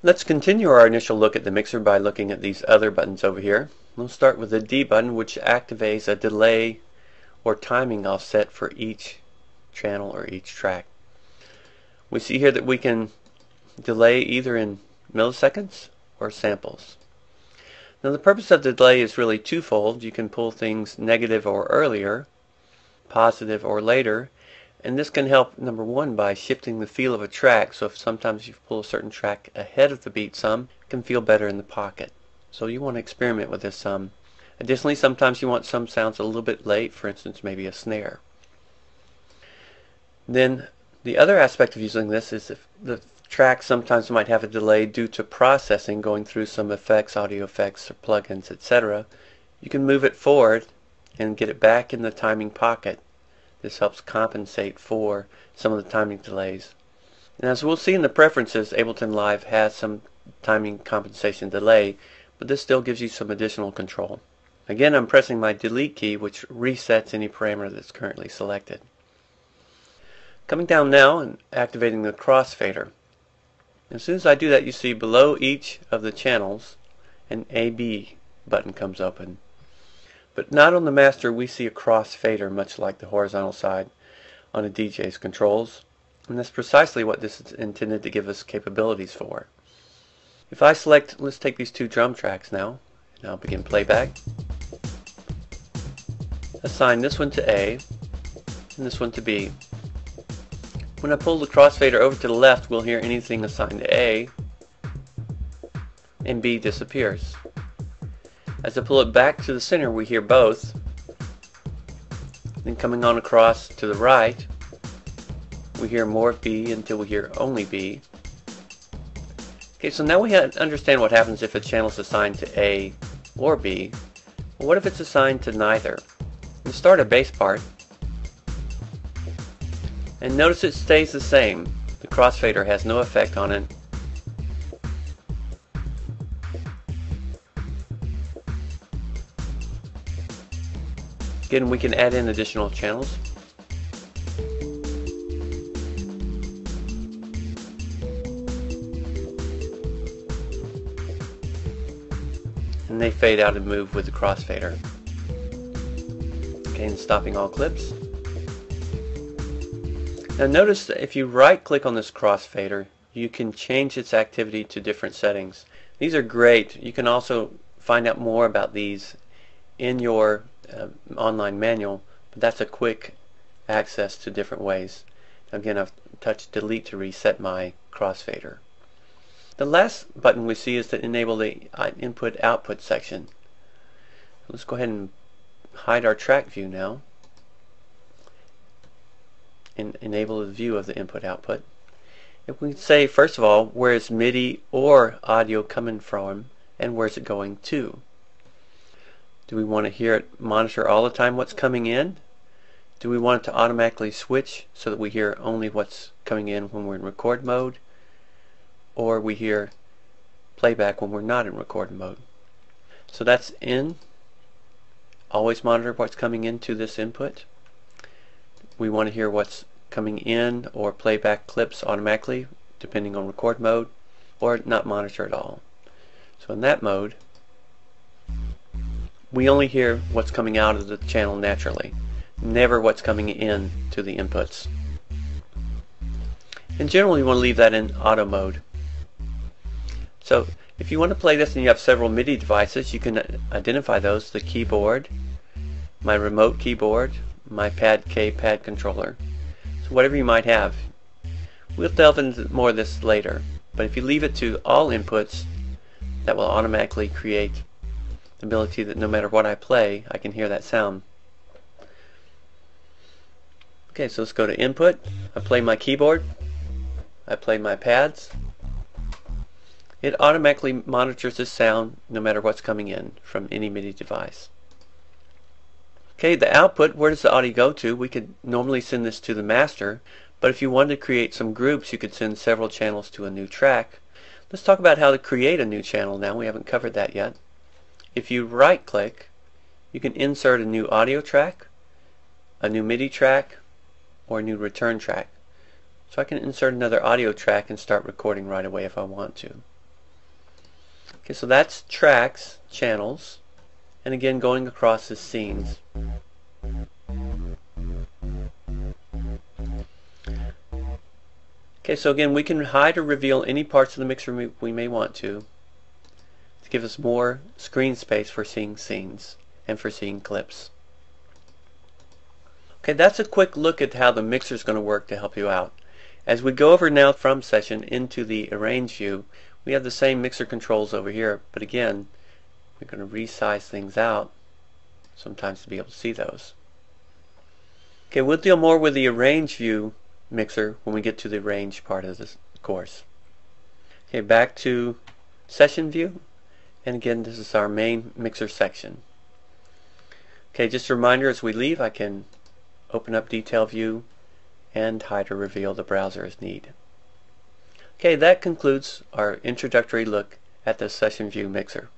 Let's continue our initial look at the mixer by looking at these other buttons over here. We'll start with the D button, which activates a delay or timing offset for each channel or each track. We see here that we can delay either in milliseconds or samples. Now the purpose of the delay is really twofold. You can pull things negative or earlier, positive or later, and this can help, number one, by shifting the feel of a track. So if sometimes you pull a certain track ahead of the beat some, it can feel better in the pocket. So you want to experiment with this some. Additionally, sometimes you want some sounds a little bit late, for instance maybe a snare. Then the other aspect of using this is if the track sometimes might have a delay due to processing, going through some effects, audio effects or plugins, etc. You can move it forward and get it back in the timing pocket. This helps compensate for some of the timing delays. And as we'll see in the preferences, Ableton Live has some timing compensation delay, but this still gives you some additional control. Again, I'm pressing my delete key, which resets any parameter that's currently selected. Coming down now and activating the crossfader. As soon as I do that, you see below each of the channels an AB button comes open. But not on the master. We see a crossfader, much like the horizontal side on a DJ's controls, and that's precisely what this is intended to give us capabilities for. If I select, let's take these two drum tracks now, and I'll begin playback. Assign this one to A and this one to B. When I pull the crossfader over to the left, we'll hear anything assigned to A, and B disappears. As I pull it back to the center, we hear both. Then coming on across to the right, we hear more B until we hear only B. Okay, so now we understand what happens if a channel is assigned to A or B. Well, what if it's assigned to neither? We'll start a bass part. And notice it stays the same. The crossfader has no effect on it. Again, we can add in additional channels. And they fade out and move with the crossfader. Okay, and stopping all clips. Now notice that if you right click on this crossfader, you can change its activity to different settings. These are great. You can also find out more about these in your online manual, but that's a quick access to different ways. Again, I've touched delete to reset my crossfader. The last button we see is to enable the input-output section. Let's go ahead and hide our track view now and enable the view of the input-output. If we say, first of all, where is MIDI or audio coming from and where is it going to? Do we want to hear it monitor all the time what's coming in? Do we want it to automatically switch so that we hear only what's coming in when we're in record mode? Or we hear playback when we're not in record mode? So that's in. Always monitor what's coming into this input. We want to hear what's coming in or playback clips automatically depending on record mode, or not monitor at all. So in that mode, we only hear what's coming out of the channel naturally, never what's coming in to the inputs. In general, you want to leave that in auto mode. So if you want to play this and you have several MIDI devices, you can identify those: the keyboard, my remote keyboard, my Pad K pad controller. So whatever you might have. We'll delve into more of this later, but if you leave it to all inputs, that will automatically create the ability that no matter what I play, I can hear that sound. Okay, so let's go to input. I play my keyboard. I play my pads. It automatically monitors this sound no matter what's coming in from any MIDI device. Okay, the output, where does the audio go to? We could normally send this to the master, but if you wanted to create some groups, you could send several channels to a new track. Let's talk about how to create a new channel now. We haven't covered that yet. If you right click, you can insert a new audio track, a new MIDI track, or a new return track. So I can insert another audio track and start recording right away if I want to. Okay, so that's tracks, channels, and again going across the scenes. Okay, so again we can hide or reveal any parts of the mixer we may want to give us more screen space for seeing scenes and for seeing clips. Okay, that's a quick look at how the mixer is going to work to help you out. As we go over now from Session into the Arrange view, we have the same mixer controls over here, but again, we're going to resize things out sometimes to be able to see those. Okay, we'll deal more with the Arrange view mixer when we get to the Arrange part of this course. Okay, back to Session view, and again this is our main mixer section. Okay, just a reminder, as we leave I can open up Detail View and hide or reveal the browser as need. Okay, that concludes our introductory look at the Session View Mixer.